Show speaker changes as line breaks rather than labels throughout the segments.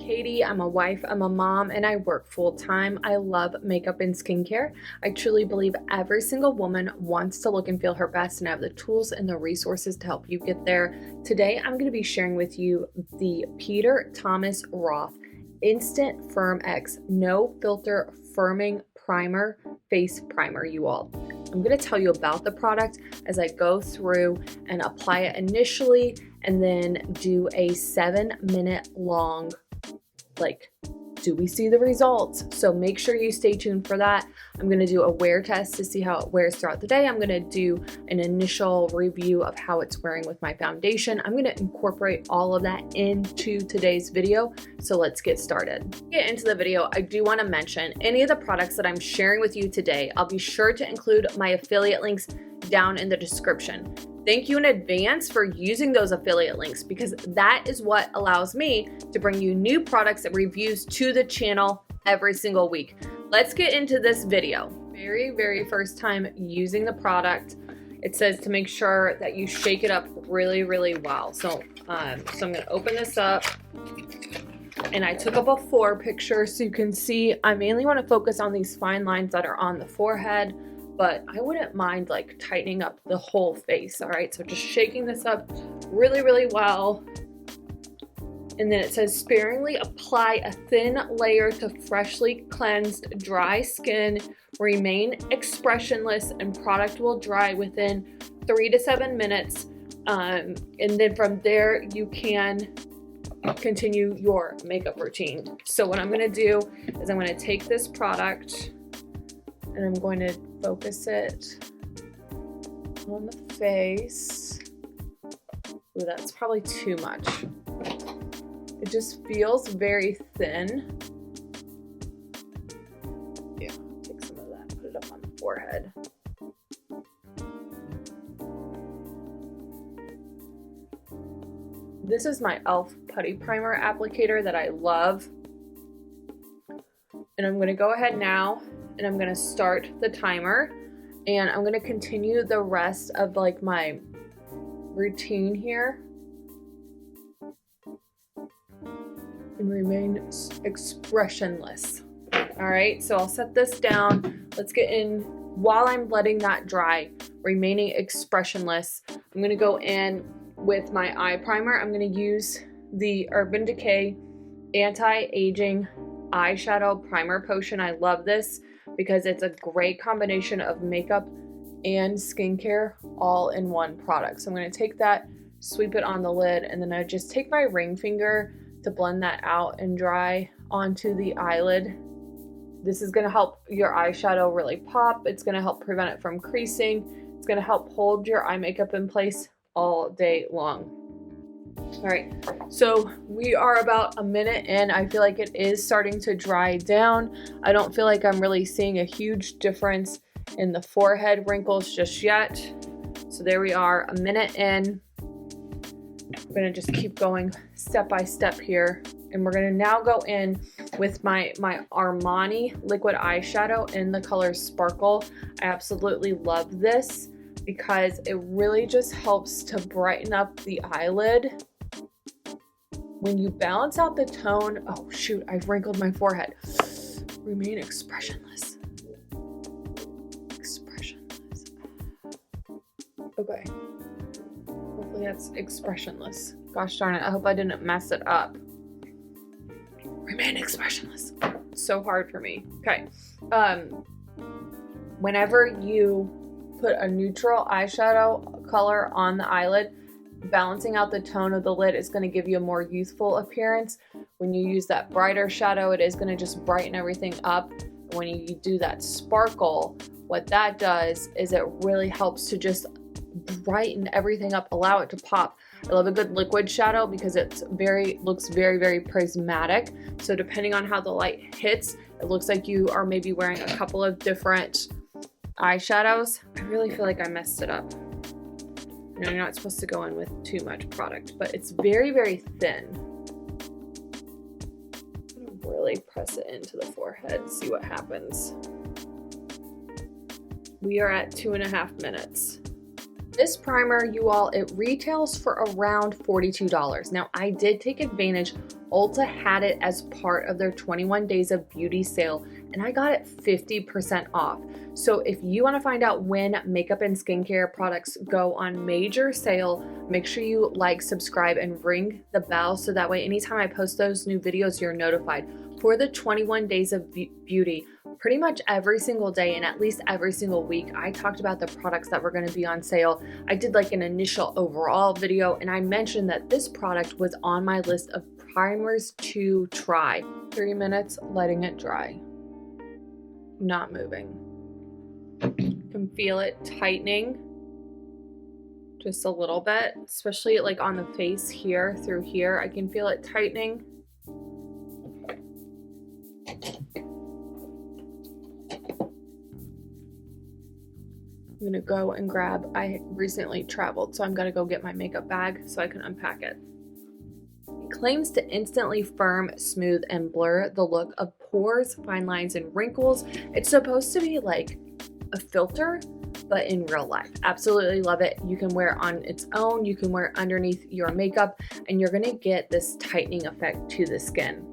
Katie. I'm a wife, I'm a mom, and I work full-time. I love makeup and skincare. I truly believe every single woman wants to look and feel her best and have the tools and the resources to help you get there. Today, I'm going to be sharing with you the Peter Thomas Roth Instant Firmx No Filter Firming Primer Face Primer, you all. I'm going to tell you about the product as I go through and apply it initially and then do a 7-minute long, do we see the results? So make sure you stay tuned for that. I'm going to do a wear test to see how it wears throughout the day. I'm going to do an initial review of how it's wearing with my foundation. I'm going to incorporate all of that into today's video. So let's get started. To get into the video, I do want to mention any of the products that I'm sharing with you today. I'll be sure to include my affiliate links down in the description. Thank you in advance for using those affiliate links because that is what allows me to bring you new products and reviews to the channel every single week. Let's get into this video. Very first time using the product, it says to make sure that you shake it up really well. So I'm gonna open this up, and I took a before picture so you can see. I mainly want to focus on these fine lines that are on the forehead, but I wouldn't mind tightening up the whole face. All right, so just shaking this up really well. And then it says sparingly apply a thin layer to freshly cleansed dry skin, remain expressionless, and product will dry within 3 to 7 minutes. And then from there you can continue your makeup routine. So what I'm gonna do is I'm gonna take this product and I'm going to focus it on the face. Ooh, that's probably too much. It just feels very thin. Yeah, take some of that, put it up on the forehead. This is my e.l.f. Putty Primer Applicator that I love. And I'm going to go ahead now and I'm going to start the timer, and I'm going to continue the rest of my routine here and remain expressionless. All right, so I'll set this down. Let's get in while I'm letting that dry, remaining expressionless. I'm going to go in with my eye primer. I'm going to use the Urban Decay Anti-Aging Eyeshadow Primer Potion. I love this because it's a great combination of makeup and skincare all in one product. So I'm going to take that, sweep it on the lid, and then I just take my ring finger to blend that out and dry onto the eyelid. This is going to help your eyeshadow really pop. It's going to help prevent it from creasing. It's going to help hold your eye makeup in place all day long. All right, so we are about a minute in. I feel like it is starting to dry down. I don't feel like I'm really seeing a huge difference in the forehead wrinkles just yet. So there we are, a minute in. I'm gonna just keep going step by step here. And we're gonna now go in with my Armani Liquid eyeshadow in the color Sparkle. I absolutely love this because it really just helps to brighten up the eyelid. When you balance out the tone, oh shoot, I've wrinkled my forehead. Remain expressionless. Expressionless. Okay. Hopefully that's expressionless. Gosh darn it, I hope I didn't mess it up. Remain expressionless. It's so hard for me. Okay. Whenever you put a neutral eyeshadow color on the eyelid, balancing out the tone of the lid is going to give you a more youthful appearance. When you use that brighter shadow, it is going to just brighten everything up. When you do that Sparkle, what that does is it really helps to just brighten everything up, allow it to pop. I love a good liquid shadow because it's looks very prismatic. So depending on how the light hits, it looks like you are maybe wearing a couple of different eyeshadows. I really feel like I messed it up. You know, you're not supposed to go in with too much product, but it's very thin. I'm gonna really press it into the forehead and see what happens. We are at 2.5 minutes. This primer, you all, it retails for around $42. Now, I did take advantage Ulta had it as part of their 21 days of beauty sale, and I got it 50% off. So if you want to find out when makeup and skincare products go on major sale, make sure you like, subscribe, and ring the bell so that way anytime I post those new videos, you're notified. For the 21 days of beauty, pretty much every single day and at least every single week, I talked about the products that were going to be on sale. I did like an initial overall video, and I mentioned that this product was on my list of primers to try. 3 minutes, letting it dry. Not moving. You can feel it tightening just a little bit, especially like on the face here, through here. I can feel it tightening. I'm gonna go and grab, I recently traveled, so I'm gonna go get my makeup bag so I can unpack it. It claims to instantly firm, smooth, and blur the look of pores, fine lines, and wrinkles. It's supposed to be like a filter, but in real life. Absolutely love it. You can wear it on its own, you can wear it underneath your makeup, and you're gonna get this tightening effect to the skin.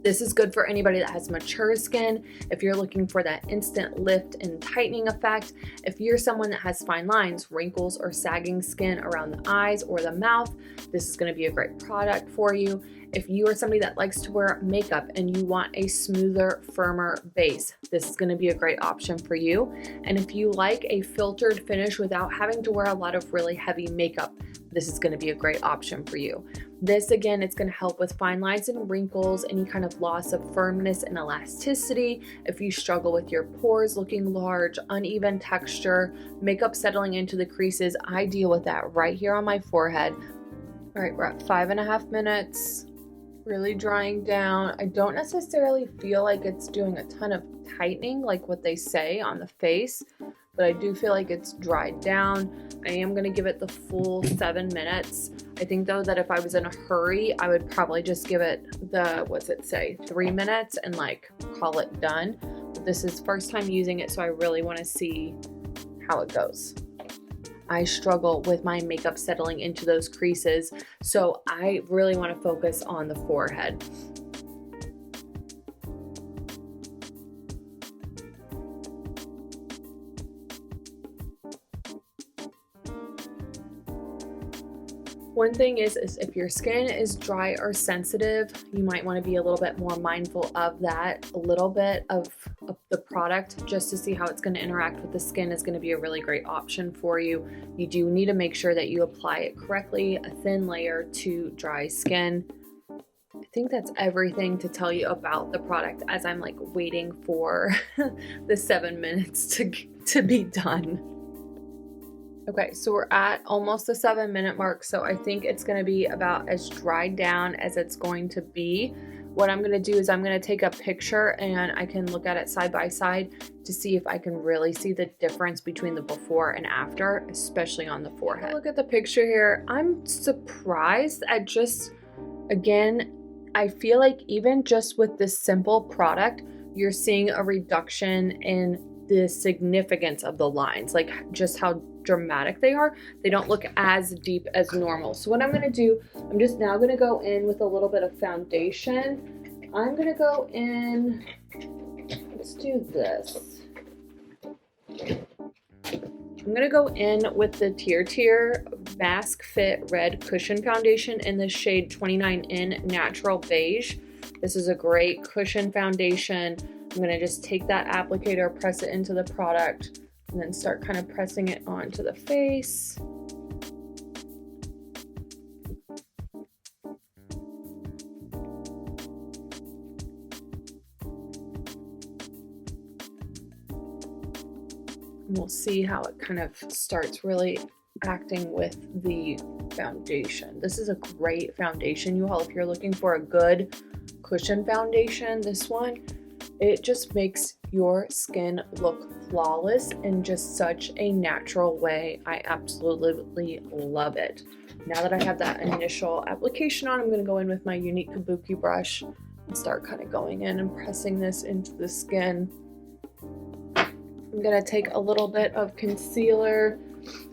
This is good for anybody that has mature skin. If you're looking for that instant lift and tightening effect, if you're someone that has fine lines, wrinkles, or sagging skin around the eyes or the mouth, this is going to be a great product for you. If you are somebody that likes to wear makeup and you want a smoother, firmer base, this is going to be a great option for you. And if you like a filtered finish without having to wear a lot of really heavy makeup, this is going to be a great option for you. This, again, it's going to help with fine lines and wrinkles, any kind of loss of firmness and elasticity. If you struggle with your pores looking large, uneven texture, makeup settling into the creases, I deal with that right here on my forehead. All right, we're at 5.5 minutes, really drying down. I don't necessarily feel like it's doing a ton of tightening like what they say on the face, but I do feel like it's dried down. I am going to give it the full 7 minutes. I think though that if I was in a hurry, I would probably just give it the, what's it say, 3 minutes and like call it done. But this is first time using it, so I really want to see how it goes. I struggle with my makeup settling into those creases, so I really want to focus on the forehead. One thing is if your skin is dry or sensitive, you might want to be a little bit more mindful of that. A little bit of the product just to see how it's going to interact with the skin is going to be a really great option for you. You do need to make sure that you apply it correctly, a thin layer to dry skin. I think that's everything to tell you about the product as I'm like waiting for the 7 minutes to be done. Okay, so we're at almost the 7 minute mark, so I think it's going to be about as dried down as it's going to be. What I'm going to do is I'm going to take a picture and I can look at it side by side to see if I can really see the difference between the before and after, especially on the forehead. Look at the picture here. I'm surprised at just, again, I feel like even just with this simple product, you're seeing a reduction in the significance of the lines, like just how dramatic they are. They don't look as deep as normal. So what I'm going to do, I'm just now going to go in with a little bit of foundation. I'm going to go in, let's do this. I'm going to go in with the Tarte Mask Fit Red Cushion Foundation in the shade 29N Natural Beige. This is a great cushion foundation. I'm going to just take that applicator, press it into the product, and then start kind of pressing it onto the face. And we'll see how it kind of starts really acting with the foundation. This is a great foundation, you all. If you're looking for a good cushion foundation, this one, it just makes your skin look flawless in just such a natural way. I absolutely love it. Now that I have that initial application on, I'm going to go in with my Younique Kabuki brush and start kind of going in and pressing this into the skin. I'm going to take a little bit of concealer.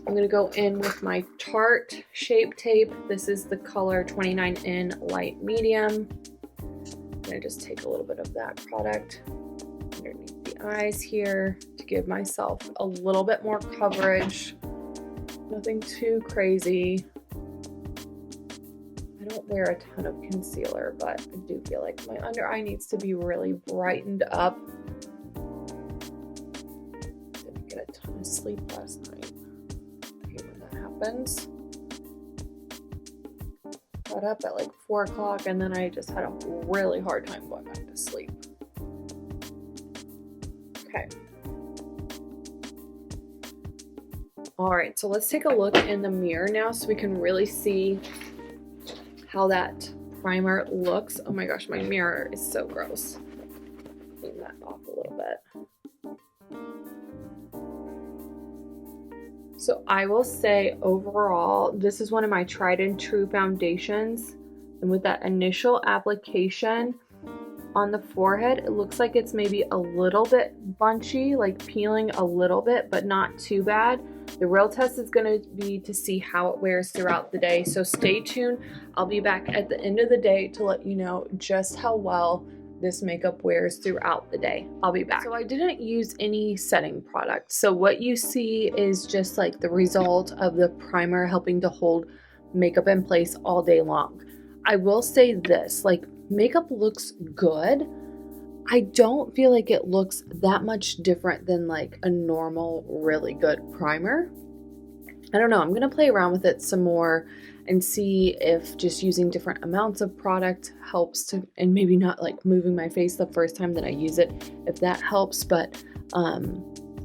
I'm gonna go in with my Tarte Shape Tape. This is the color 29 in Light Medium. I'm gonna just take a little bit of that product underneath the eyes here to give myself a little bit more coverage. Nothing too crazy. I don't wear a ton of concealer, but I do feel like my under eye needs to be really brightened up. Didn't get a ton of sleep last night. I hate when that happens. Got up at like 4 o'clock and then I just had a really hard time going back to sleep. Okay. All right, so let's take a look in the mirror now so we can really see how that primer looks. Oh my gosh, my mirror is so gross. Clean that off a little bit. So I will say overall, this is one of my tried and true foundations. And with that initial application on the forehead, it looks like it's maybe a little bit bunchy, like peeling a little bit, but not too bad. The real test is going to be to see how it wears throughout the day. So stay tuned. I'll be back at the end of the day to let you know just how well this makeup wears throughout the day. I'll be back. So I didn't use any setting product. So what you see is just like the result of the primer helping to hold makeup in place all day long. I will say this, like makeup looks good. I don't feel like it looks that much different than like a normal, really good primer. I don't know, I'm gonna play around with it some more and see if just using different amounts of product helps to, and maybe not like moving my face the first time that I use it, if that helps. But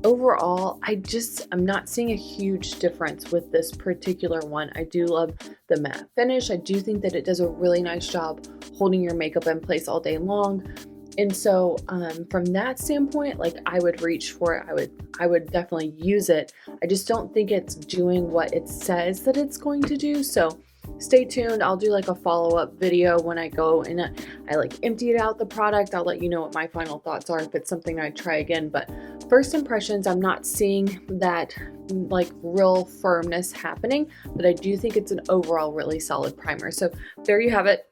overall, I'm not seeing a huge difference with this particular one. I do love the matte finish. I do think that it does a really nice job holding your makeup in place all day long. And so from that standpoint, like I would reach for it. I would definitely use it. I just don't think it's doing what it says that it's going to do. So stay tuned. I'll do like a follow-up video when I go and I like emptied out the product. I'll let you know what my final thoughts are if it's something I'd try again. But first impressions, I'm not seeing that like real firmness happening, but I do think it's an overall really solid primer. So there you have it.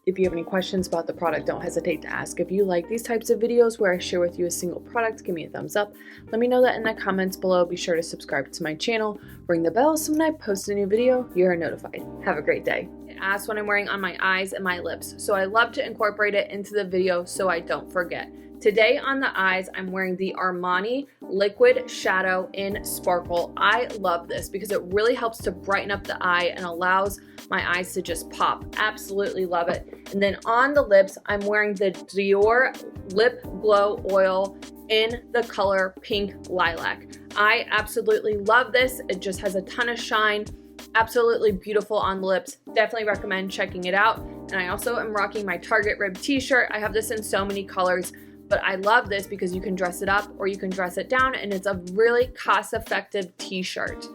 If you have any questions about the product, don't hesitate to ask. If you like these types of videos where I share with you a single product, give me a thumbs up. Let me know that in the comments below. Be sure to subscribe to my channel, ring the bell so when I post a new video, you're notified. Have a great day. It asks what I'm wearing on my eyes and my lips, so I love to incorporate it into the video so I don't forget. Today on the eyes, I'm wearing the Armani Liquid Shadow in Sparkle. I love this because it really helps to brighten up the eye and allows my eyes to just pop. Absolutely love it. And then on the lips, I'm wearing the Dior Lip Glow Oil in the color Pink Lilac. I absolutely love this. It just has a ton of shine. Absolutely beautiful on the lips. Definitely recommend checking it out. And I also am rocking my Target Rib t-shirt. I have this in so many colors, but I love this because you can dress it up or you can dress it down, and it's a really cost-effective t-shirt.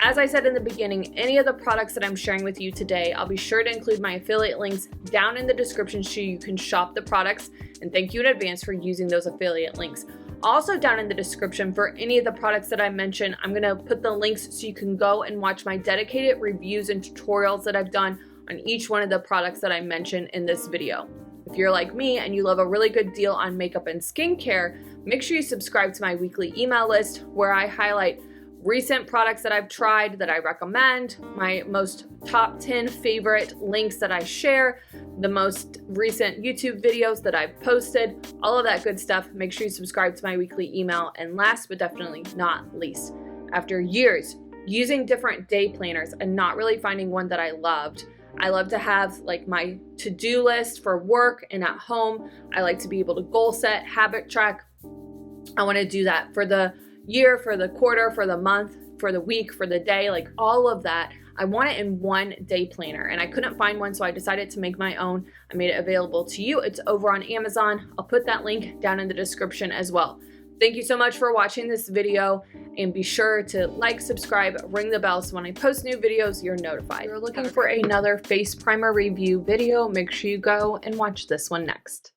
As I said in the beginning, any of the products that I'm sharing with you today, I'll be sure to include my affiliate links down in the description so you can shop the products, and thank you in advance for using those affiliate links. Also down in the description for any of the products that I mentioned, I'm gonna put the links so you can go and watch my dedicated reviews and tutorials that I've done on each one of the products that I mentioned in this video. If you're like me and you love a really good deal on makeup and skincare, make sure you subscribe to my weekly email list where I highlight recent products that I've tried that I recommend, my most top 10 favorite links that I share, the most recent YouTube videos that I've posted, all of that good stuff. Make sure you subscribe to my weekly email. And last but definitely not least, after years using different day planners and not really finding one that I loved, I love to have like my to-do list for work and at home. I like to be able to goal set, habit track. I want to do that for the year, for the quarter, for the month, for the week, for the day, like all of that. I want it in one day planner and I couldn't find one, so I decided to make my own. I made it available to you. It's over on Amazon. I'll put that link down in the description as well. Thank you so much for watching this video, and be sure to like, subscribe, ring the bell so when I post new videos, you're notified. If you're looking for another face primer review video, make sure you go and watch this one next.